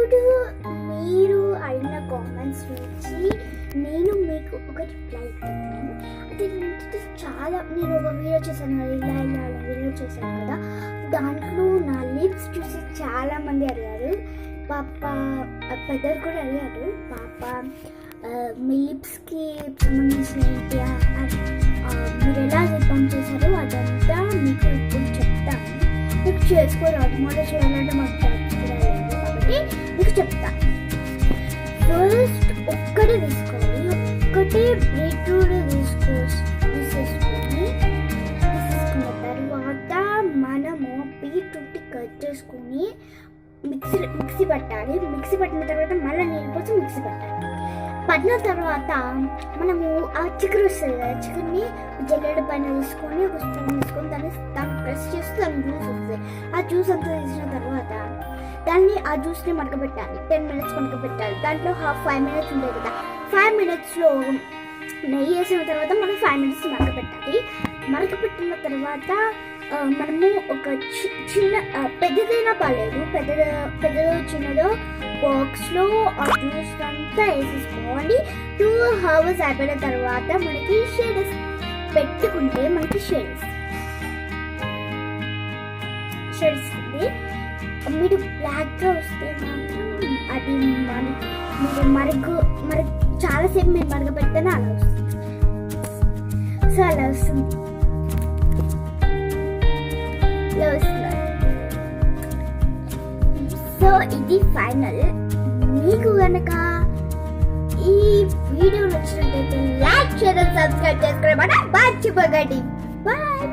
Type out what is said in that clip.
ఇప్పుడు మీరు అడిగిన కామెంట్స్ నుంచి నేను మీకు ఒక రిప్లై ఇస్తున్నాను. అది ఏంటంటే నేను ఒక వీడియో చేశాను కదా, ఇలా వీడియో చేశాను కదా, దాంట్లో నా లిప్స్ చూసి చాలామంది అడిగారు. పాప పెద్దలు కూడా అడిగారు, పాప మీ లిప్స్కి సంబంధించిన మీరు ఎలా రిస్పాండ్ చేశారో అదంతా మీకు ఇప్పుడు చెప్తాను. మీకు చేసుకోరాదు, మొదలు చేయాలంటే మాకు తెలుసుకోలేదు కాబట్టి మీకు చెప్తాను. ఫస్ట్ ఒక్కటే తీసుకోవాలి, ఒక్కటే బీట్రూట్ తీసేసుకున్న తర్వాత మనము బీట్రూట్ని కట్ చేసుకుని మిక్సీ పట్టాలి. మిక్సీ పట్టిన తర్వాత మళ్ళీ నీళ్ళు పోసి మిక్సీ పట్టిన తర్వాత మనము ఆ చికెన్ వస్తుంది కదా, చికెన్ని జల్లెడ పైన తీసుకొని ఒక స్పూన్ తీసుకొని దాన్ని ప్రెస్ చేస్తే దాని జ్యూస్ వస్తుంది. ఆ జ్యూస్ అంతా తీసిన తర్వాత ఆ జ్యూస్ని మడకబెట్టాలి. 10 minutes మడకబెట్టాలి. దాంట్లో 5 minutes ఉంటుంది కదా, 5 minutesలో నెయ్యి వేసిన తర్వాత మనం 5 minutes మడకబెట్టాలి. మడకబెట్టిన తర్వాత మనము ఒక చిన్న పెద్దదైనా పర్లేదు, పెద్దదో చిన్నదో బాక్స్లో ఆ జ్యూస్ అంతా వేసేసుకోవాలి. 2 hours అయిపోయిన తర్వాత మనకి షేడ్ పెట్టుకుంటే మనకి షేడ్ ఇస్తుంది. మీరు బ్లాక్గా వస్తే మాత్రం అది మీరు మరుగు చాలాసేపు మీరు మరగబెడితేనే అలా వస్తుంది. సో అలా వస్తుంది. సో ఇది ఫైనల్. మీకు కనుక ఈ వీడియో నచ్చినట్లయితే లైక్ చేయడం, సబ్స్క్రైబ్ చేసుకోవడం మర్చిపోకండి. బాయ్.